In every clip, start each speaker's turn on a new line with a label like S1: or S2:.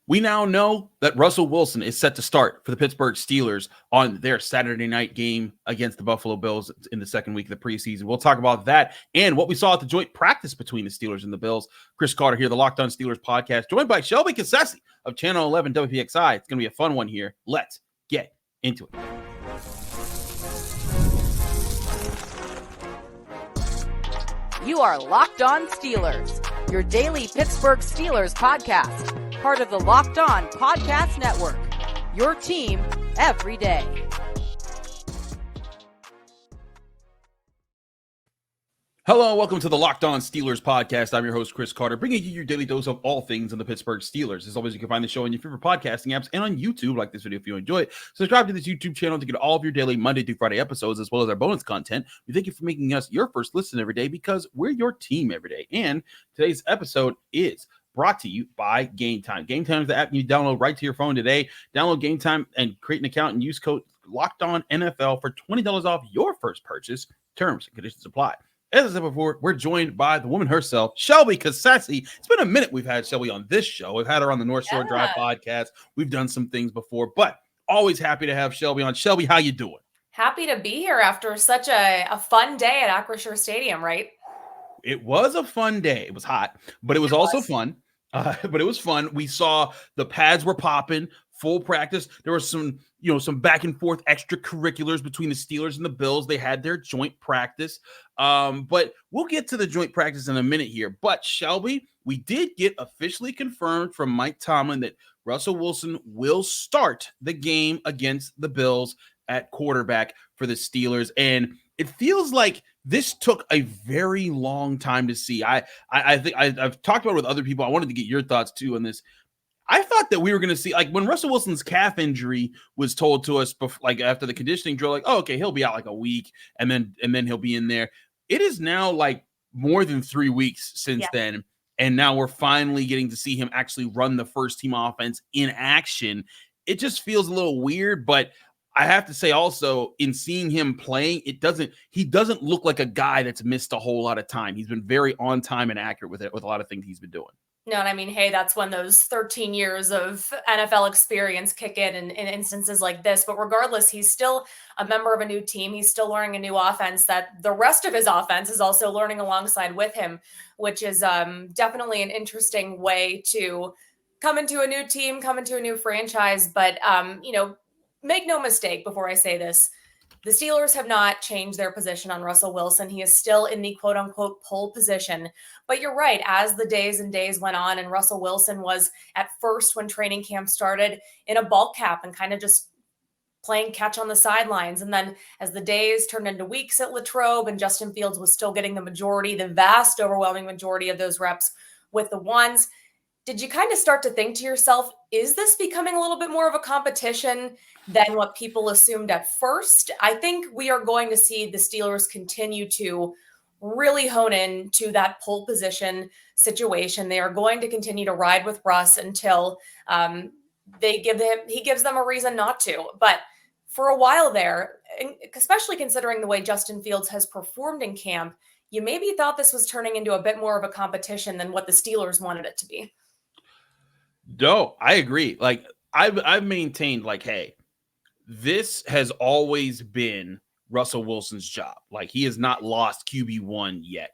S1: We now know that Russell Wilson is set to start for the Pittsburgh Steelers on their Saturday night game against the Buffalo Bills in the second week of the preseason. We'll talk about that and what we saw at the joint practice between the Steelers and the Bills. Chris Carter here, the Locked On Steelers podcast, joined by Shelby Cassesse of Channel 11 WPXI. It's going to be a fun one here. Let's get into it.
S2: You are Locked On Steelers, your daily Pittsburgh Steelers podcast. Part of the Locked On Podcast Network, your team every day.
S1: Hello, welcome to the Locked On Steelers podcast. I'm your host, Chris Carter, bringing you your daily dose of all things in the Pittsburgh Steelers. As always, you can find the show on your favorite podcasting apps and on YouTube. Like this video if you enjoy it. Subscribe to this YouTube channel to get all of your daily Monday through Friday episodes, as well as our bonus content. We thank you for making us your first listen every day because we're your team every day. And today's episode is brought to you by Game Time. Game Time is the app you download right to your phone today. Download Game Time and create an account and use code LOCKEDONNFL for $20 off your first purchase. Terms and conditions apply. As I said before, we're joined by the woman herself, Shelby Cassesse. It's been a minute we've had Shelby on this show. We've had her on the North Shore Drive podcast. We've done some things before, but always happy to have Shelby on. Shelby, how you doing?
S3: Happy to be here after such a fun day at Acrisure Stadium, right?
S1: It was a fun day. It was hot, but it was also fun. But it was fun. We saw the pads were popping, full practice. There was some back and forth extracurriculars between the Steelers and the Bills. They had their joint practice. But we'll get to the joint practice in a minute here. But Shelby, we did get officially confirmed from Mike Tomlin that Russell Wilson will start the game against the Bills at quarterback for the Steelers. And it feels like this took a very long time to see. I think I've talked about it with other people. I wanted to get your thoughts too on this. I thought that we were going to see, like when Russell Wilson's calf injury was told to us, like after the conditioning drill, like, oh, okay, he'll be out like a week, and then he'll be in there. It is now like more than 3 weeks since then, and now we're finally getting to see him actually run the first team offense in action. It just feels a little weird, but I have to say also in seeing him playing, he doesn't look like a guy that's missed a whole lot of time. He's been very on time and accurate with a lot of things he's been doing.
S3: No, and I mean, hey, that's when those 13 years of NFL experience kick in instances like this. But regardless, he's still a member of a new team. He's still learning a new offense that the rest of his offense is also learning alongside with him, which is definitely an interesting way to come into a new team, come into a new franchise. But, make no mistake before I say this. The Steelers have not changed their position on Russell Wilson. He is still in the quote-unquote pole position. But you're right, as the days and days went on, and Russell Wilson was at first when training camp started in a ball cap and kind of just playing catch on the sidelines. And then as the days turned into weeks at Latrobe and Justin Fields was still getting the vast, overwhelming majority of those reps with the ones, did you kind of start to think to yourself, is this becoming a little bit more of a competition than what people assumed at first? I think we are going to see the Steelers continue to really hone in to that pole position situation. They are going to continue to ride with Russ until he gives them a reason not to. But for a while there, especially considering the way Justin Fields has performed in camp, you maybe thought this was turning into a bit more of a competition than what the Steelers wanted it to be.
S1: No, I agree. Like I've maintained, like, hey, this has always been Russell Wilson's job. Like he has not lost QB1 yet.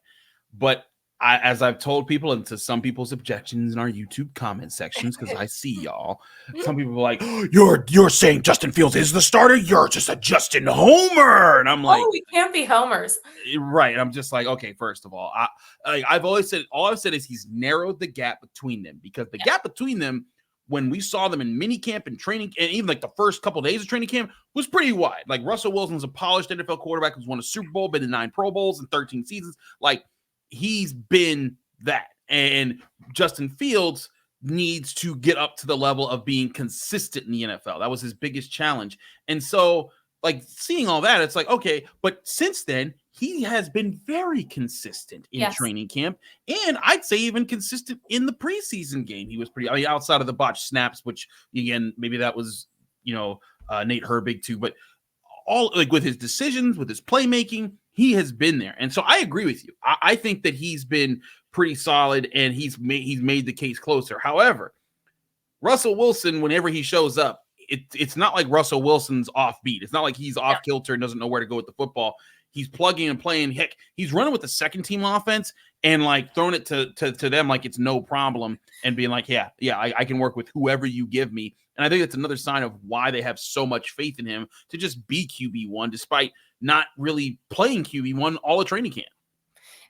S1: But as I've told people, and to some people's objections in our YouTube comment sections, because I see y'all, some people are like, you're saying Justin Fields is the starter? You're just a Justin Homer. And I'm like,
S3: we can't be homers.
S1: Right. I'm just like, okay, first of all, I've always said, all I've said is he's narrowed the gap between them, because the gap between them, when we saw them in mini camp and training, and even like the first couple of days of training camp, was pretty wide. Like Russell Wilson's a polished NFL quarterback who's won a Super Bowl, been in 9 Pro Bowls and 13 seasons. Like he's been that. And Justin Fields needs to get up to the level of being consistent in the NFL. That was his biggest challenge. And so like seeing all that, it's like, okay, but since then, he has been very consistent in training camp, and I'd say even consistent in the preseason game. He was pretty, outside of the botched snaps, which again, maybe that was, Nate Herbig too, but all like with his decisions, with his playmaking, he has been there. And so I agree with you. I think that he's been pretty solid, and he's made the case closer. However, Russell Wilson, whenever he shows up, it's not like Russell Wilson's offbeat. It's not like he's off kilter and doesn't know where to go with the football. He's plugging and playing. Heck, he's running with the second team offense and like throwing it to them like it's no problem and being like, yeah, I can work with whoever you give me. And I think that's another sign of why they have so much faith in him to just be QB1, despite not really playing QB1 all the training camp.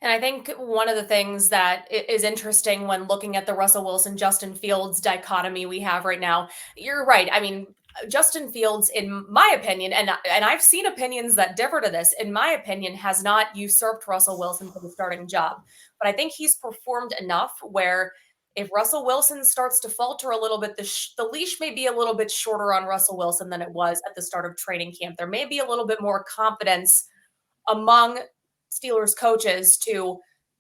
S3: And I think one of the things that is interesting when looking at the Russell Wilson, Justin Fields dichotomy we have right now, you're right. I mean, Justin Fields, in my opinion, and I've seen opinions that differ to this, in my opinion, has not usurped Russell Wilson for the starting job. But I think he's performed enough where if Russell Wilson starts to falter a little bit, the leash may be a little bit shorter on Russell Wilson than it was at the start of training camp. There may be a little bit more confidence among Steelers coaches to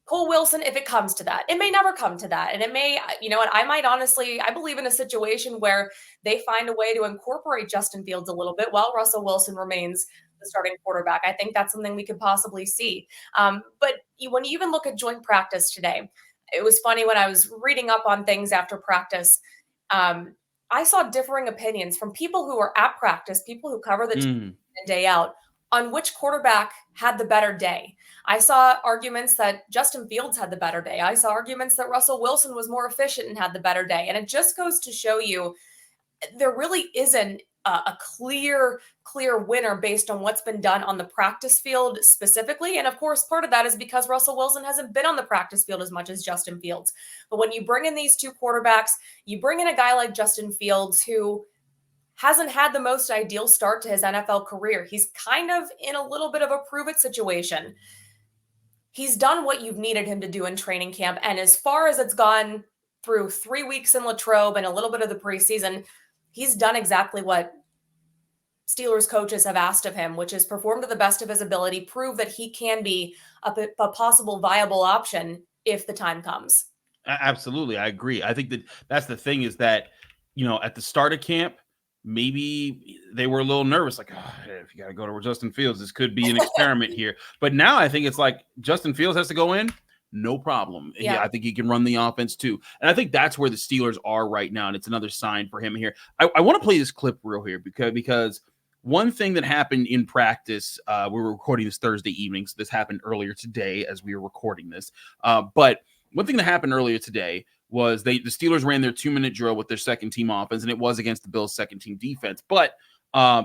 S3: pull Wilson if it comes to that. It may never come to that. And it may, you know what, I believe in a situation where they find a way to incorporate Justin Fields a little bit while Russell Wilson remains the starting quarterback. I think that's something we could possibly see. But when you even look at joint practice today, it was funny when I was reading up on things after practice. I saw differing opinions from people who are at practice, people who cover the team day out, on which quarterback had the better day. I saw arguments that Justin Fields had the better day. I saw arguments that Russell Wilson was more efficient and had the better day. And it just goes to show you there really isn't a clear winner based on what's been done on the practice field specifically. And of course, part of that is because Russell Wilson hasn't been on the practice field as much as Justin Fields. But when you bring in these two quarterbacks, you bring in a guy like Justin Fields who hasn't had the most ideal start to his NFL career. He's kind of in a little bit of a prove-it situation. He's done what you've needed him to do in training camp. And as far as it's gone through 3 weeks in Latrobe and a little bit of the preseason, he's done exactly what Steelers coaches have asked of him, which is perform to the best of his ability, prove that he can be a possible viable option if the time comes.
S1: Absolutely. I agree. I think that's the thing is that, you know, at the start of camp, maybe they were a little nervous, like, if you got to go to Justin Fields, this could be an experiment here. But now I think it's like Justin Fields has to go in, no problem. Yeah, I think he can run the offense too. And I think that's where the Steelers are right now, and it's another sign for him here. I want to play this clip real here because one thing that happened in practice, we were recording this Thursday evening, so this happened earlier today as we were recording this. But one thing that happened earlier today was the Steelers ran their 2-minute drill with their second team offense, and it was against the Bills' second team defense. But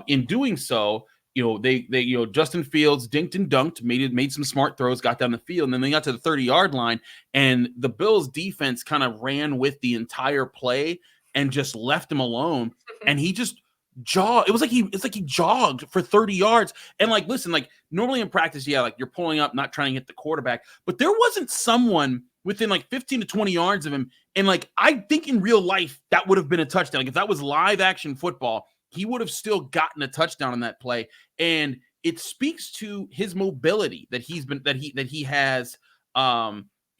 S1: in doing so, you know, they Justin Fields dinked and dunked, made some smart throws, got down the field, and then they got to the 30-yard line, and the Bills' defense kind of ran with the entire play and just left him alone, and he just jogged. It's like he jogged for 30 yards. And like, listen, like normally in practice, like you're pulling up, not trying to hit the quarterback, but there wasn't someone within like 15 to 20 yards of him. And like, I think in real life, that would have been a touchdown. Like if that was live action football, he would have still gotten a touchdown on that play. And it speaks to his mobility that he has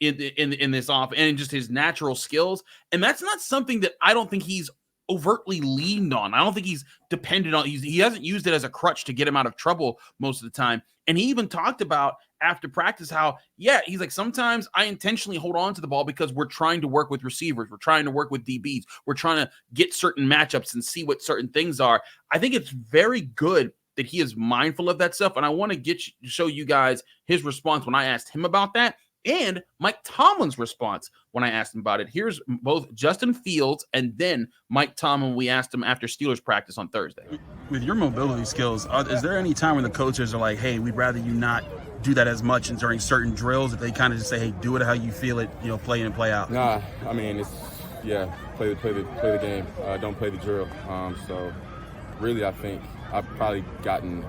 S1: in this off and just his natural skills. And that's not something that I don't think he's overtly leaned on. I don't think he's dependent on. He hasn't used it as a crutch to get him out of trouble most of the time. And he even talked about after practice how, he's like, sometimes I intentionally hold on to the ball because we're trying to work with receivers. We're trying to work with DBs. We're trying to get certain matchups and see what certain things are. I think it's very good that he is mindful of that stuff. And I want to show you guys his response when I asked him about that, and Mike Tomlin's response when I asked him about it. Here's both Justin Fields and then Mike Tomlin. We asked him after Steelers practice on Thursday.
S4: With your mobility skills, is there any time when the coaches are like, hey, we'd rather you not do that as much during certain drills, if they kind of just say, hey, do it how you feel it, play in and play out?
S5: Nah, I mean, it's, play the game, don't play the drill. So really, I think I've probably gotten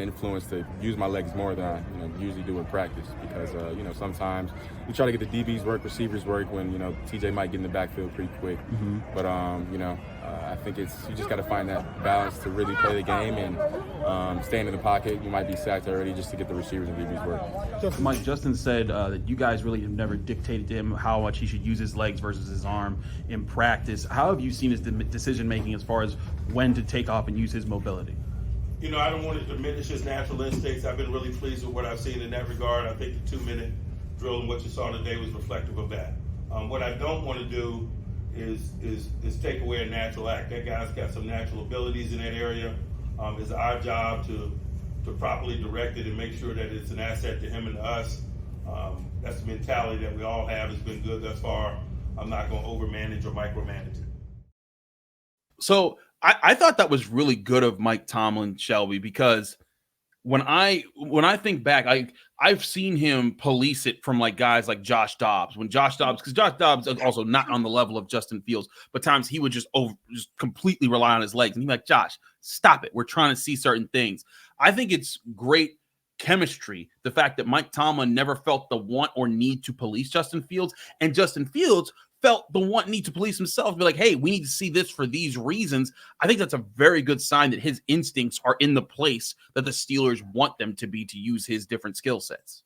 S5: influenced to use my legs more than I usually do in practice because sometimes we try to get the DBs work, receivers work when TJ might get in the backfield pretty quick. Mm-hmm. But I think you just got to find that balance to really play the game and stand in the pocket. You might be sacked already just to get the receivers and DBs work.
S4: Mike, Justin said that you guys really have never dictated to him how much he should use his legs versus his arm in practice. How have you seen his decision making as far as when to take off and use his mobility?
S6: I don't want to diminish his natural instincts. I've been really pleased with what I've seen in that regard. I think the 2-minute drill and what you saw today was reflective of that. What I don't want to do is take away a natural act. That guy's got some natural abilities in that area. It's our job to properly direct it and make sure that it's an asset to him and to us. That's the mentality that we all have. It's been good thus far. I'm not going to overmanage or micromanage it.
S1: So I thought that was really good of Mike Tomlin, Shelby, because when I think back, I've seen him police it from like guys like Josh Dobbs. Because Josh Dobbs is also not on the level of Justin Fields, but times he would just completely rely on his legs. And he's like, Josh, stop it. We're trying to see certain things. I think it's great chemistry, the fact that Mike Tomlin never felt the want or need to police Justin Fields, and Justin Fields felt the want need to police himself, be like, hey, we need to see this for these reasons. I think that's a very good sign that his instincts are in the place that the Steelers want them to be to use his different skill sets.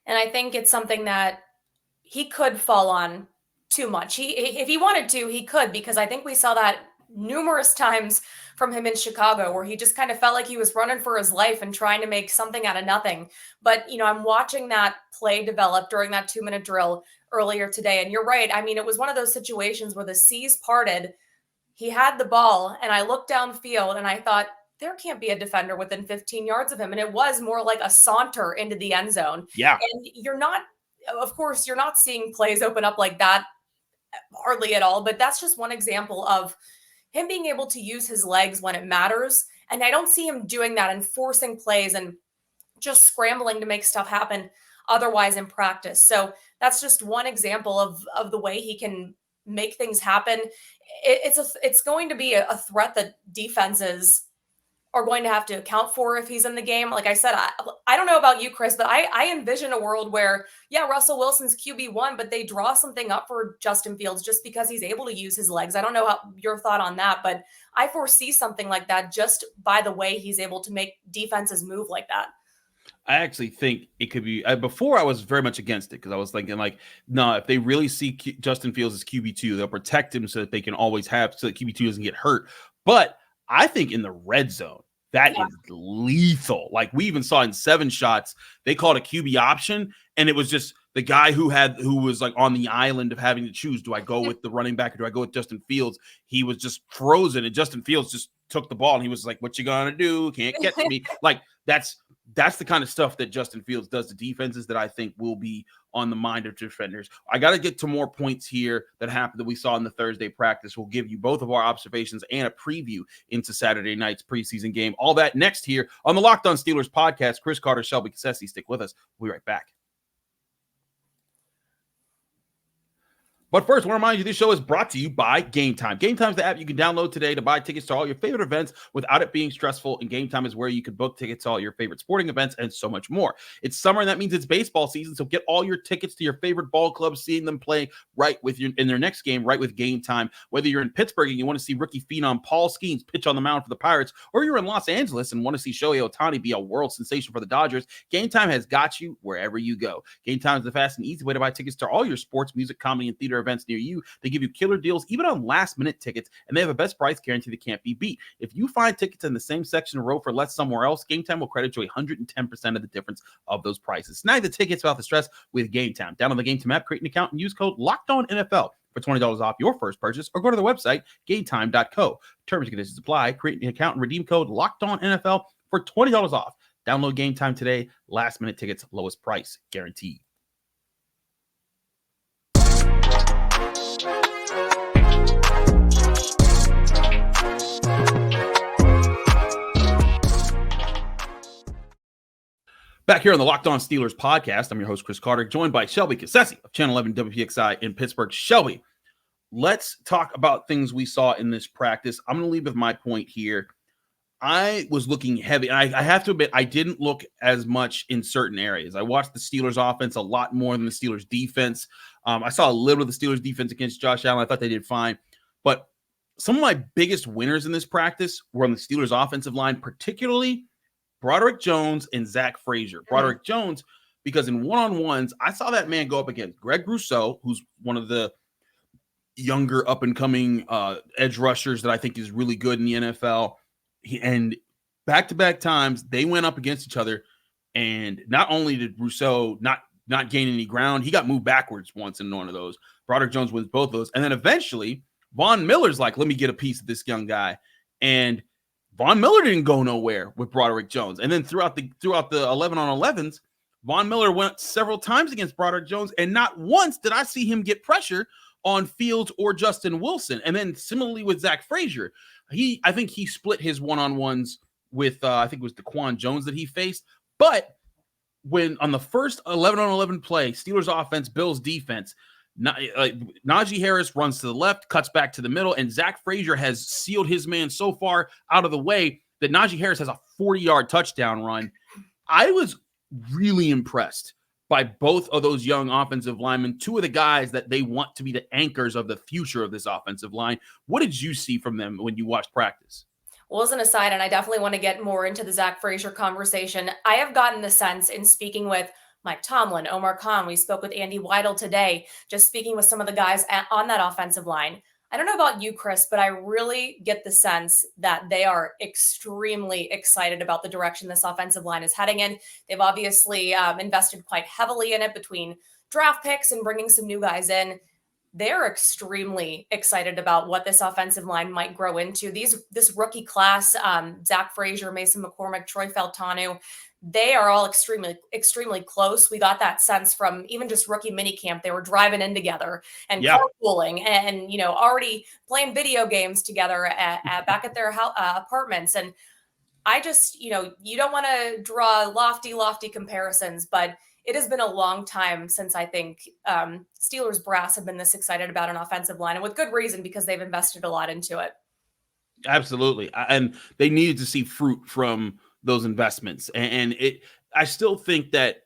S3: And I think it's something that he could fall on too much. If he wanted to, he could, because I think we saw that numerous times from him in Chicago, where he just kind of felt like he was running for his life and trying to make something out of nothing. But, I'm watching that play develop during that 2-minute drill earlier today. And you're right. I mean, it was one of those situations where the seas parted. He had the ball, and I looked downfield and I thought, there can't be a defender within 15 yards of him. And it was more like a saunter into the end zone.
S1: Yeah.
S3: And you're not seeing plays open up like that hardly at all. But that's just one example of him being able to use his legs when it matters. And I don't see him doing that and forcing plays and just scrambling to make stuff happen otherwise in practice. So that's just one example of the way he can make things happen. It's going to be a threat that defenses are going to have to account for if he's in the game. Like I said, I don't know about you, Chris, but I envision a world where, Russell Wilson's QB1, but they draw something up for Justin Fields just because he's able to use his legs. I don't know your thought on that, but I foresee something like that just by the way he's able to make defenses move like that.
S1: I actually think it could be before I was very much against it, because I was thinking like, no, if they really see Justin Fields as QB2, they'll protect him so that they can always so that QB2 doesn't get hurt. But I think in the red zone, that is lethal. Like we even saw in 7 shots, they called a QB option, and it was just the guy who was like on the island of having to choose. Do I go with the running back or do I go with Justin Fields? He was just frozen, and Justin Fields just took the ball and he was like, what you gonna do? Can't catch me. Like that's the kind of stuff that Justin Fields does to defenses that I think will be on the mind of defenders. I got to get to more points here that happened that we saw in the Thursday practice. We'll give you both of our observations and a preview into Saturday night's preseason game. All that next here on the Locked On Steelers podcast. Chris, Carter, Shelby Cassesse. Stick with us. We'll be right back. But first, I want to remind you this show is brought to you by Game Time. Game Time is the app you can download today to buy tickets to all your favorite events without it being stressful. And Game Time is where you can book tickets to all your favorite sporting events and so much more. It's summer, and that means it's baseball season. So get all your tickets to your favorite ball clubs, seeing them play in their next game, right with Game Time. Whether you're in Pittsburgh and you want to see rookie phenom Paul Skeens pitch on the mound for the Pirates, or you're in Los Angeles and want to see Shohei Ohtani be a world sensation for the Dodgers, Game Time has got you wherever you go. Game Time is the fast and easy way to buy tickets to all your sports, music, comedy, and theater events near you. They give you killer deals even on last-minute tickets, and they have a best price guarantee that can't be beat. If you find tickets in the same section or row for less somewhere else, Game Time will credit you 110% of the difference of those prices. Snag the tickets without the stress with Game Time. Download the Game Time app, create an account, and use code LOCKEDONNFL for $20 off your first purchase, or go to the website, gametime.co. Terms and conditions apply. Create an account and redeem code LOCKEDONNFL for $20 off. Download Game Time today. Last-minute tickets, lowest price guaranteed. Back here on the Locked On Steelers podcast, I'm your host, Chris Carter, joined by Shelby Cassesse of Channel 11 WPXI in Pittsburgh. Shelby, let's talk about things we saw in this practice. I'm going to lead with my point here. I was looking heavy. I have to admit, I didn't look as much in certain areas. I watched the Steelers offense a lot more than the Steelers defense. I saw a little of the Steelers defense against Josh Allen. I thought they did fine. But some of my biggest winners in this practice were on the Steelers offensive line, particularly Broderick Jones and Zach Frazier. Broderick Jones, because in one-on-ones, I saw that man go up against Greg Rousseau, who's one of the younger up-and-coming edge rushers that I think is really good in the NFL. And back-to-back times, they went up against each other, and not only did Rousseau not gain any ground, he got moved backwards once in one of those. Broderick Jones wins both of those. And then eventually Von Miller's like, let me get a piece of this young guy. And Von Miller didn't go nowhere with Broderick Jones. And then throughout the 11-on-11s, Von Miller went several times against Broderick Jones, and not once did I see him get pressure on Fields or Justin Wilson. And then similarly with Zach Frazier, I think he split his one-on-ones with I think it was Daquan Jones that he faced. But when on the first 11-on-11 play, Steelers offense, Bills defense, Najee Harris runs to the left, cuts back to the middle, and Zach Frazier has sealed his man so far out of the way that Najee Harris has a 40-yard touchdown run. I was really impressed by both of those young offensive linemen, two of the guys that they want to be the anchors of the future of this offensive line. What did you see from them when you watched practice?
S3: Well, as an aside, and I definitely want to get more into the Zach Frazier conversation, I have gotten the sense in speaking with Mike Tomlin, Omar Khan, we spoke with Andy Weidel today, just speaking with some of the guys on that offensive line. I don't know about you, Chris, but I really get the sense that they are extremely excited about the direction this offensive line is heading in. They've obviously invested quite heavily in it between draft picks and bringing some new guys in. They're extremely excited about what this offensive line might grow into. This rookie class, Zach Frazier, Mason McCormick, Troy Faltanu, they are all extremely, extremely close. We got that sense from even just rookie minicamp. They were driving in together and carpooling and, already playing video games together back at their apartments. And I just, you don't want to draw lofty comparisons, but it has been a long time since I think Steelers brass have been this excited about an offensive line, and with good reason, because they've invested a lot into it.
S1: Absolutely. And they needed to see fruit from those investments. And I still think that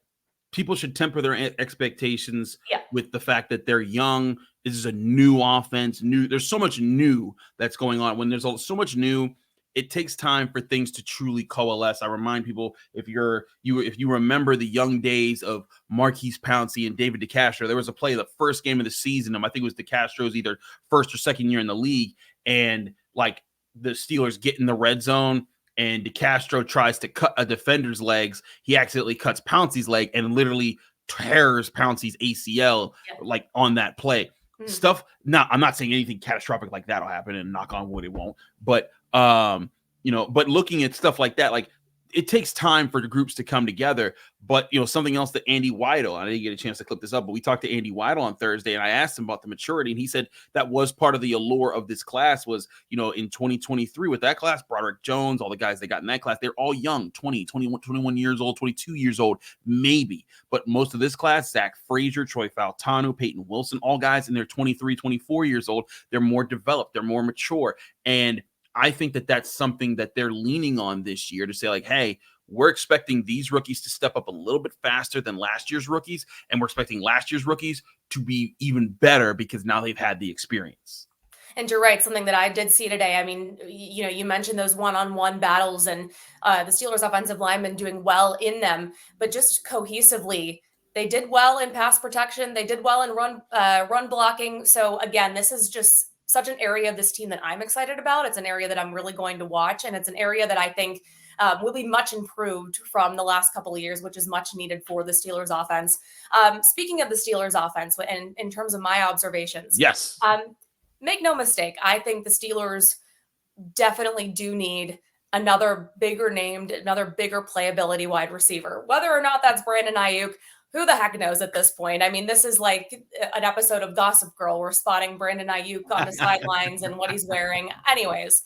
S1: people should temper their expectations with the fact that they're young. This is a new offense. There's so much new that's going on. When there's so much new, it takes time for things to truly coalesce. I remind people, if you remember the young days of Marquise Pouncey and David DeCastro, there was a play the first game of the season. I think it was DeCastro's either first or second year in the league, and like the Steelers get in the red zone and DeCastro tries to cut a defender's legs. He accidentally cuts Pouncey's leg and literally tears Pouncey's ACL like on that play. Stuff. Now, I'm not saying anything catastrophic like that'll happen, and knock on wood, it won't. But but looking at stuff like that, like it takes time for the groups to come together. But something else that Andy Weidel, I didn't get a chance to clip this up, but we talked to Andy Weidel on Thursday, and I asked him about the maturity, and he said that was part of the allure of this class was, in 2023 with that class, Broderick Jones, all the guys they got in that class, they're all young, 20, 21, 21 years old, 22 years old, maybe. But most of this class, Zach Frazier, Troy Faltanu, Peyton Wilson, all guys in their 23, 24 years old, they're more developed, they're more mature. And I think that that's something that they're leaning on this year to say, like, hey, we're expecting these rookies to step up a little bit faster than last year's rookies, and we're expecting last year's rookies to be even better because now they've had the experience.
S3: And you're right, something that I did see today. I mean, you mentioned those one-on-one battles and the Steelers offensive linemen doing well in them, but just cohesively, they did well in pass protection. They did well in run blocking. So again, this is just such an area of this team that I'm excited about. It's an area that I'm really going to watch, and it's an area that I think will be much improved from the last couple of years, which is much needed for the Steelers offense. Speaking of the Steelers offense, and in terms of my observations,
S1: yes,
S3: make no mistake, I think the Steelers definitely do need another bigger named, another bigger playability wide receiver. Whether or not that's Brandon Ayuk, who the heck knows at this point? I mean, this is like an episode of Gossip Girl. We're spotting Brandon Ayuk on the sidelines and what he's wearing. Anyways,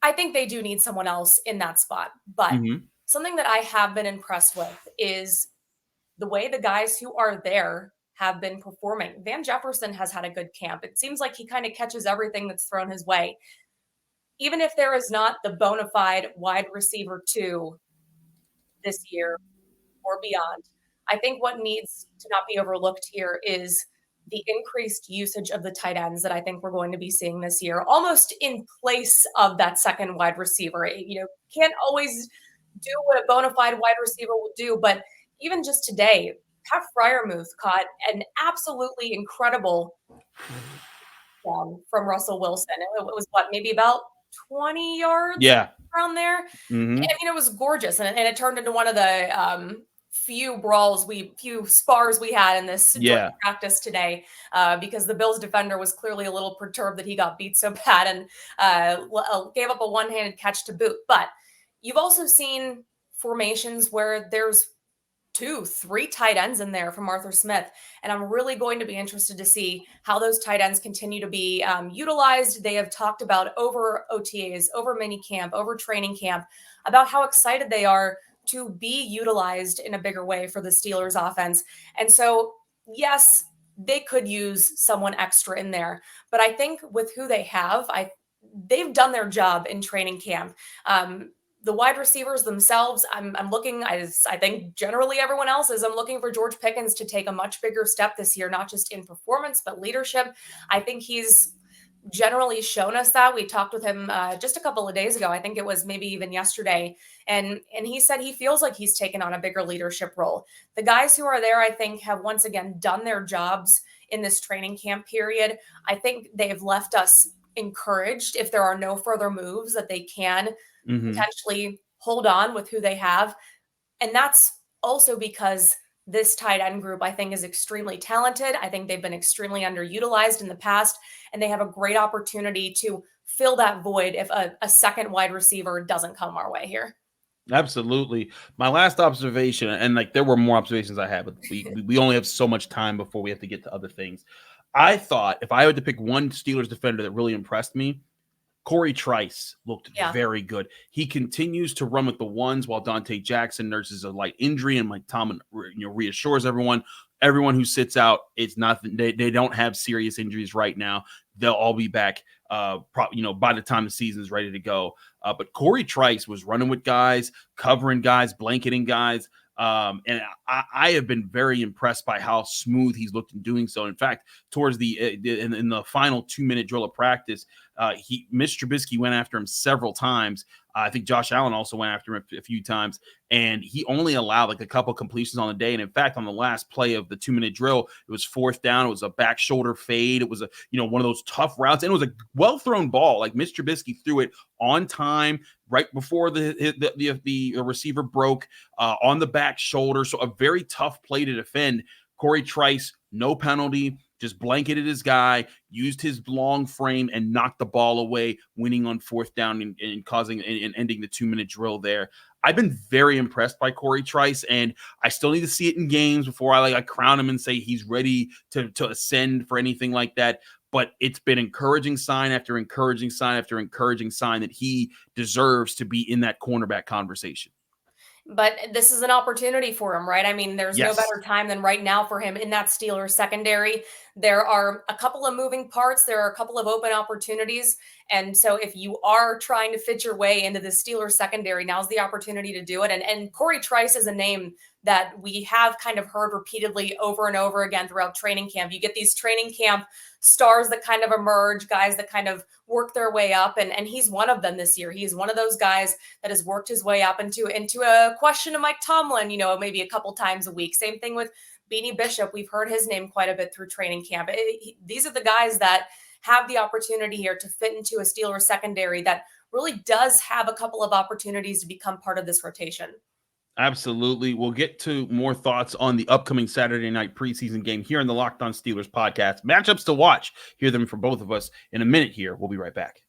S3: I think they do need someone else in that spot. But something that I have been impressed with is the way the guys who are there have been performing. Van Jefferson has had a good camp. It seems like he kind of catches everything that's thrown his way. Even if there is not the bona fide wide receiver 2 this year or beyond, I think what needs to not be overlooked here is the increased usage of the tight ends that I think we're going to be seeing this year, almost in place of that second wide receiver. Can't always do what a bona fide wide receiver will do, but even just today, Pat Freiermuth caught an absolutely incredible from Russell Wilson. It was maybe about 20 yards around there. I mean, it was gorgeous, and it turned into one of the few spars we had in this joint practice today, because the Bills defender was clearly a little perturbed that he got beat so bad and gave up a one-handed catch to boot. But you've also seen formations where there's 2-3 tight ends in there from Arthur Smith. And I'm really going to be interested to see how those tight ends continue to be utilized. They have talked about over OTAs, over mini camp, over training camp, about how excited they are to be utilized in a bigger way for the Steelers offense. And so, yes, they could use someone extra in there, but I think with who they have, they've done their job in training camp. The wide receivers themselves, I'm looking, I think generally everyone else is, I'm looking for George Pickens to take a much bigger step this year, not just in performance, but leadership. I think he's generally shown us that. We talked with him just a couple of days ago. I think it was maybe even yesterday. And he said he feels like he's taken on a bigger leadership role. The guys who are there, I think, have once again done their jobs in this training camp period. I think they've left us encouraged, if there are no further moves, that they can potentially hold on with who they have. And that's also because this tight end group, I think, is extremely talented. I think they've been extremely underutilized in the past, and they have a great opportunity to fill that void if a second wide receiver doesn't come our way here.
S1: Absolutely. My last observation, and like there were more observations I had, but we only have so much time before we have to get to other things. I thought if I had to pick one Steelers defender that really impressed me, Cory Trice looked very good. He continues to run with the ones while Dante Jackson nurses a light injury, and Mike Tomlin reassures everyone who sits out, it's not, they don't have serious injuries right now. They'll all be back by the time the season is ready to go. But Cory Trice was running with guys, covering guys, blanketing guys. And I have been very impressed by how smooth he's looked in doing so. In fact, towards in the final 2-minute drill of practice, Mitch Trubisky went after him several times. I think Josh Allen also went after him a few times, and he only allowed like a couple completions on the day. And in fact, on the last play of the 2-minute drill, it was 4th down. It was a back shoulder fade. It was one of those tough routes, and it was a well thrown ball. Like Mitch Trubisky threw it on time, right before the receiver broke on the back shoulder. So a very tough play to defend. Cory Trice, no penalty, just blanketed his guy, used his long frame and knocked the ball away, winning on 4th down and causing and ending the 2-minute drill there. I've been very impressed by Cory Trice, and I still need to see it in games before I crown him and say he's ready to ascend for anything like that. But it's been encouraging sign after encouraging sign after encouraging sign that he deserves to be in that cornerback conversation.
S3: But this is an opportunity for him, right? I mean, there's no better time than right now for him in that Steelers secondary. There are a couple of moving parts. There are a couple of open opportunities. And so if you are trying to fit your way into the Steelers secondary, now's the opportunity to do it. And Cory Trice is a name that we have kind of heard repeatedly over and over again throughout training camp. You get these training camp stars that kind of emerge, guys that kind of work their way up. And he's one of them this year. He's one of those guys that has worked his way up into a question of Mike Tomlin, maybe a couple times a week. Same thing with Beanie Bishop. We've heard his name quite a bit through training camp. These are the guys that have the opportunity here to fit into a Steelers secondary that really does have a couple of opportunities to become part of this rotation.
S1: Absolutely. We'll get to more thoughts on the upcoming Saturday night preseason game here in the Locked On Steelers podcast. Matchups to watch. Hear them from both of us in a minute here. We'll be right back.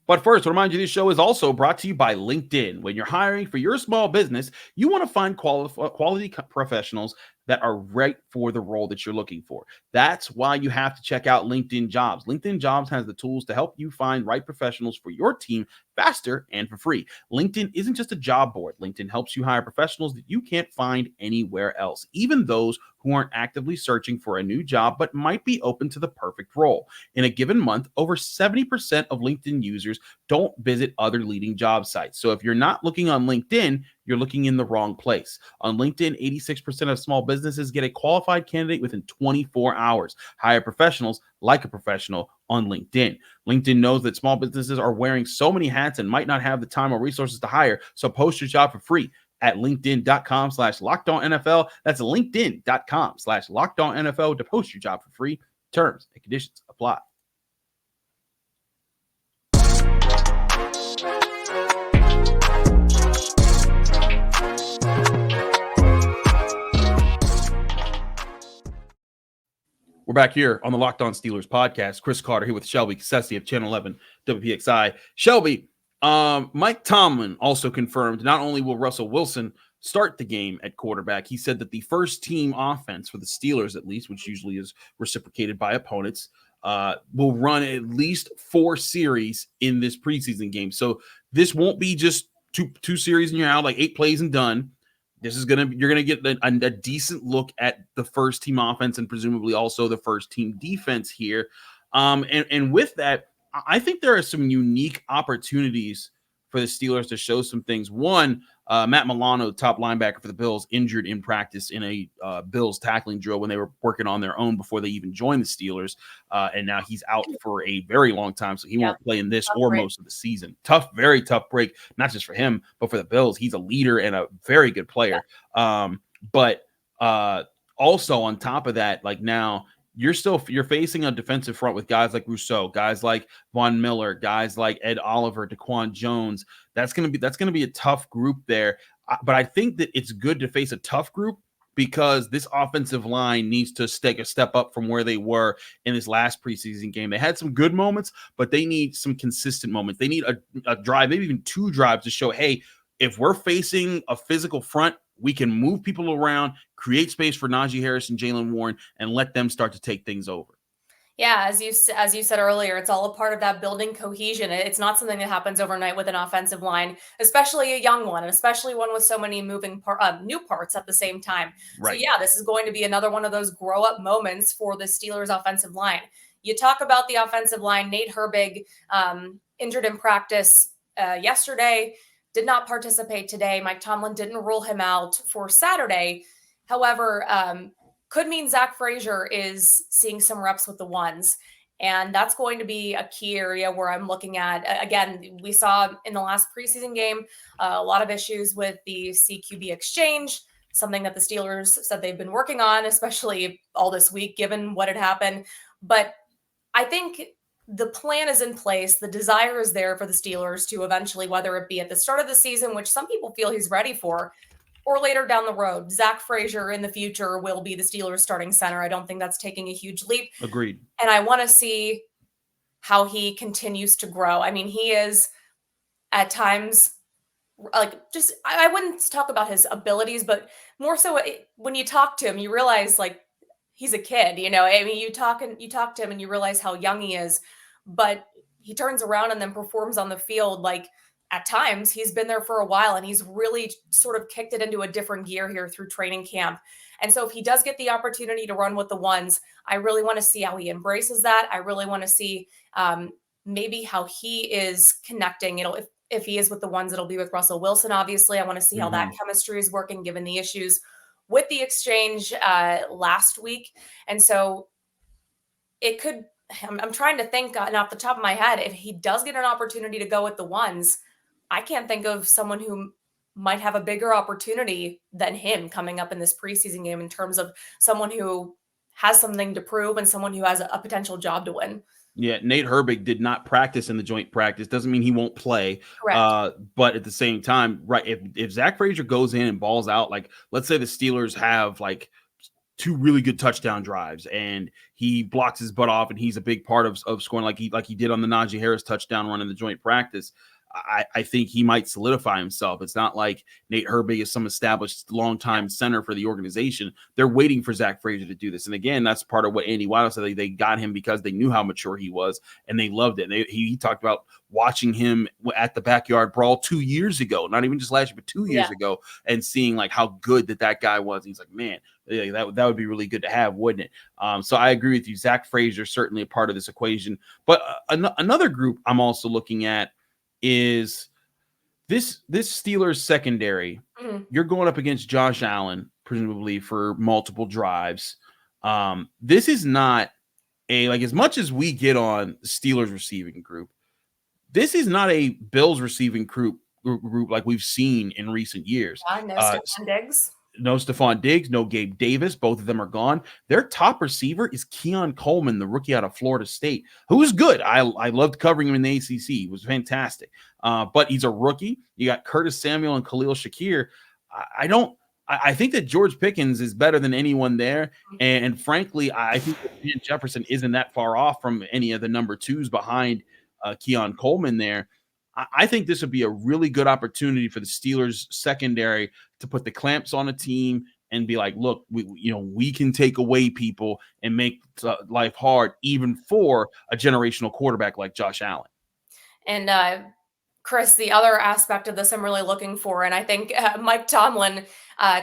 S1: But first, I'll remind you this show is also brought to you by LinkedIn. When you're hiring for your small business, you want to find quality professionals that are right for the role that you're looking for. That's why you have to check out LinkedIn Jobs. LinkedIn Jobs has the tools to help you find right professionals for your team faster and for free. LinkedIn isn't just a job board. LinkedIn helps you hire professionals that you can't find anywhere else, even those who aren't actively searching for a new job but might be open to the perfect role. In a given month, over 70% of LinkedIn users don't visit other leading job sites. So if you're not looking on LinkedIn, you're looking in the wrong place. On LinkedIn, 86% of small businesses get a qualified candidate within 24 hours. Hire professionals like a professional on LinkedIn. LinkedIn knows that small businesses are wearing so many hats and might not have the time or resources to hire. So post your job for free at linkedin.com/LockedOnNFL. That's linkedin.com/LockedOnNFL to post your job for free. Terms and conditions apply. We're back here on the Locked On Steelers podcast. Chris Carter here with Shelby Cassesse of Channel 11 WPXI. Shelby, Mike Tomlin also confirmed not only will Russell Wilson start the game at quarterback, he said that the first team offense for the Steelers, at least, which usually is reciprocated by opponents, will run at least 4 series in this preseason game. So this won't be just two series and you're out, like 8 plays and done. This is you're gonna get a decent look at the first team offense and presumably also the first team defense here. And with that, I think there are some unique opportunities for the Steelers to show some things. One, Matt Milano, top linebacker for the Bills, injured in practice in a Bills tackling drill when they were working on their own before they even joined the Steelers. And now he's out for a very long time, so he won't play in this or most of the season. Very tough break, not just for him, but for the Bills. He's a leader and a very good player. But also on top of that, like now, you're facing a defensive front with guys like Rousseau, guys like Von Miller, guys like Ed Oliver, Daquan Jones. That's gonna be a tough group there. But I think that it's good to face a tough group because this offensive line needs to take a step up from where they were in this last preseason game. They had some good moments, but they need some consistent moments. They need a drive, maybe even 2 drives to show, hey, if we're facing a physical front, we can move people around, create space for Najee Harris and Jaylen Warren, and let them start to take things over.
S3: Yeah, as you said earlier, it's all a part of that building cohesion. It's not something that happens overnight with an offensive line, especially a young one, and especially one with so many moving new parts at the same time. Right. So yeah, this is going to be another one of those grow up moments for the Steelers offensive line. You talk about the offensive line. Nate Herbig, injured in practice yesterday, did not participate today. Mike Tomlin didn't rule him out for Saturday. However, could mean Zach Frazier is seeing some reps with the ones. And that's going to be a key area where I'm looking at. Again, we saw in the last preseason game a lot of issues with the CQB exchange, something that the Steelers said they've been working on, especially all this week, given what had happened. But I think the plan is in place. The desire is there for the Steelers to eventually, whether it be at the start of the season, which some people feel he's ready for, or later down the road, Zach Frazier in the future will be the Steelers starting center. I don't think that's taking a huge leap.
S1: Agreed.
S3: And I want to see how he continues to grow. I mean, he is at times like just, I wouldn't talk about his abilities, but more so when you talk to him, you realize like he's a kid, you know. I mean, you talk to him and you realize how young he is, but he turns around and then performs on the field. Like at times he's been there for a while and he's really sort of kicked it into a different gear here through training camp. And so if he does get the opportunity to run with the ones, I really want to see how he embraces that. I really want to see maybe how he is connecting. If he is with the ones, it'll be with Russell Wilson. Obviously, I want to see how that chemistry is working given the issues with the exchange last week. And so it could, I'm trying to think off the top of my head, if he does get an opportunity to go with the ones, I can't think of someone who might have a bigger opportunity than him coming up in this preseason game in terms of someone who has something to prove and someone who has a potential job to win.
S1: Yeah, Nate Herbig did not practice in the joint practice. Doesn't mean he won't play.
S3: Correct.
S1: But at the same time, right, if Zach Frazier goes in and balls out, like let's say the Steelers have like 2 really good touchdown drives and he blocks his butt off and he's a big part of scoring like he did on the Najee Harris touchdown run in the joint practice, I think he might solidify himself. It's not like Nate Herbig is some established longtime center for the organization. They're waiting for Zach Frazier to do this. And again, that's part of what Andy Waddle said. They got him because they knew how mature he was and they loved it. He talked about watching him at the backyard brawl 2 years ago, not even just last year, but 2 years ago, and seeing like how good that guy was. He's like, man, that would be really good to have, wouldn't it? So I agree with you. Zach Frazier certainly a part of this equation. But another group I'm also looking at is this Steelers secondary. You're going up against Josh Allen, presumably for multiple drives. This is not as much as we get on the Steelers receiving group, this is not a Bills receiving group like we've seen in recent years.
S3: No Stephon Diggs.
S1: No Stephon Diggs, no Gabe Davis. Both of them are gone. Their top receiver is Keon Coleman, the rookie out of Florida State, who is good. I loved covering him in the ACC. He was fantastic. But he's a rookie. You got Curtis Samuel and Khalil Shakir. I I think that George Pickens is better than anyone there. And frankly, I think that Van Jefferson isn't that far off from any of the number twos behind Keon Coleman there. I think this would be a really good opportunity for the Steelers secondary to put the clamps on a team and be like, look, we can take away people and make life hard, even for a generational quarterback like Josh Allen.
S3: And Chris, the other aspect of this I'm really looking for, and I think Mike Tomlin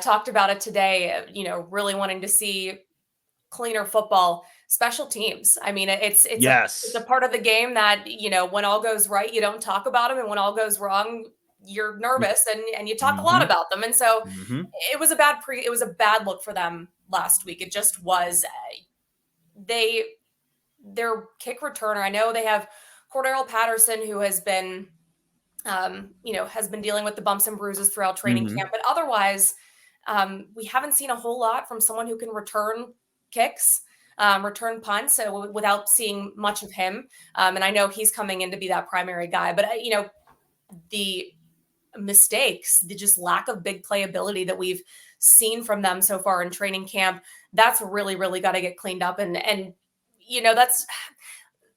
S3: talked about it today, really wanting to see cleaner football, special teams. I mean, it's a part of the game that, when all goes right, you don't talk about them. And when all goes wrong, you're nervous and you talk a lot about them. And so it was a bad look for them last week. It just was. Their kick returner, I know they have Cordero Patterson, who has been dealing with the bumps and bruises throughout training camp, but otherwise we haven't seen a whole lot from someone who can return kicks, return punts without seeing much of him. And I know he's coming in to be that primary guy, but the mistakes, the just lack of big playability that we've seen from them so far in training camp, that's really, really got to get cleaned up. And that's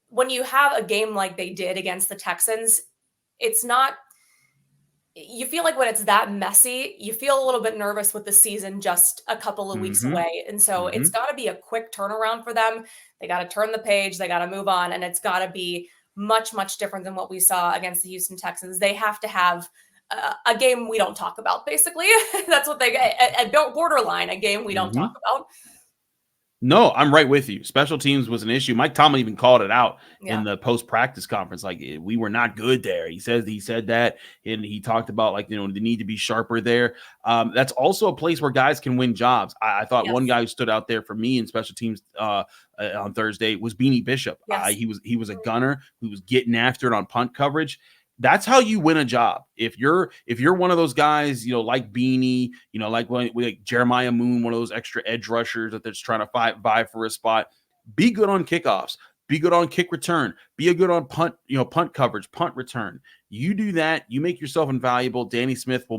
S3: when you have a game like they did against the Texans, it's not, you feel like when it's that messy, you feel a little bit nervous with the season just a couple of weeks away. And so it's got to be a quick turnaround for them. They got to turn the page, they got to move on, and it's got to be much, much different than what we saw against the Houston Texans. They have to have a game we don't talk about, basically. That's what they get, borderline, a game we don't talk about.
S1: No, I'm right with you. Special teams was an issue. Mike Tomlin even called it out in the post-practice conference. Like, we were not good there. He said that, and he talked about, like, the need to be sharper there. That's also a place where guys can win jobs. I thought one guy who stood out there for me in special teams on Thursday was Beanie Bishop.
S3: Yes.
S1: He was a gunner who was getting after it on punt coverage. That's how you win a job. If you're one of those guys, like Beanie, like Jeremiah Moon, one of those extra edge rushers that's trying to vie for a spot, be good on kickoffs, be good on kick return, be good on punt coverage, punt return. You do that, you make yourself invaluable. Danny Smith will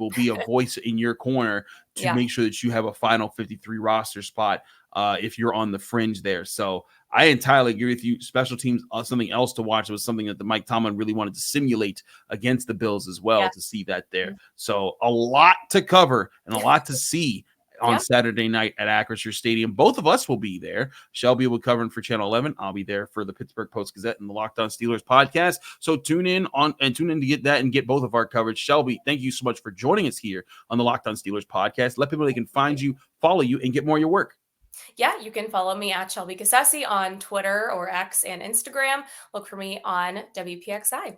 S1: be a voice in your corner to make sure that you have a final 53 roster spot if you're on the fringe there. So I entirely agree with you. Special teams, something else to watch. It was something that the Mike Tomlin really wanted to simulate against the Bills as well, to see that there. So a lot to cover and a lot to see on Saturday night at Acrisure Stadium. Both of us will be there. Shelby will be covering for Channel 11. I'll be there for the Pittsburgh Post-Gazette and the Locked On Steelers podcast. So tune in to get that and get both of our coverage. Shelby, thank you so much for joining us here on the Locked On Steelers podcast. Let people know they can find you, follow you, and get more of your work.
S3: Yeah, you can follow me at Shelby Cassesse on Twitter or X and Instagram. Look for me on WPXI.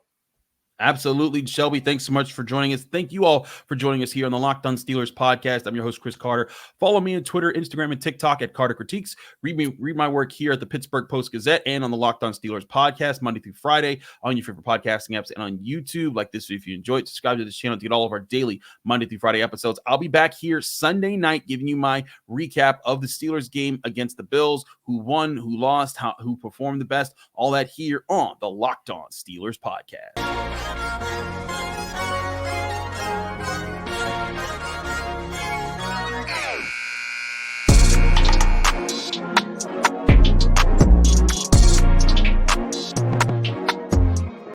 S1: Absolutely. Shelby, thanks so much for joining us. Thank you all for joining us here on the Locked On Steelers podcast. I'm your host, Chris Carter. Follow me on Twitter, Instagram, and TikTok at Carter Critiques. Read my work here at the Pittsburgh Post-Gazette and on the Locked On Steelers podcast Monday through Friday on your favorite podcasting apps and on YouTube. Like this, if you enjoyed, subscribe to this channel to get all of our daily Monday through Friday episodes. I'll be back here Sunday night giving you my recap of the Steelers game against the Bills, who won, who lost, who performed the best, all that here on the Locked On Steelers podcast.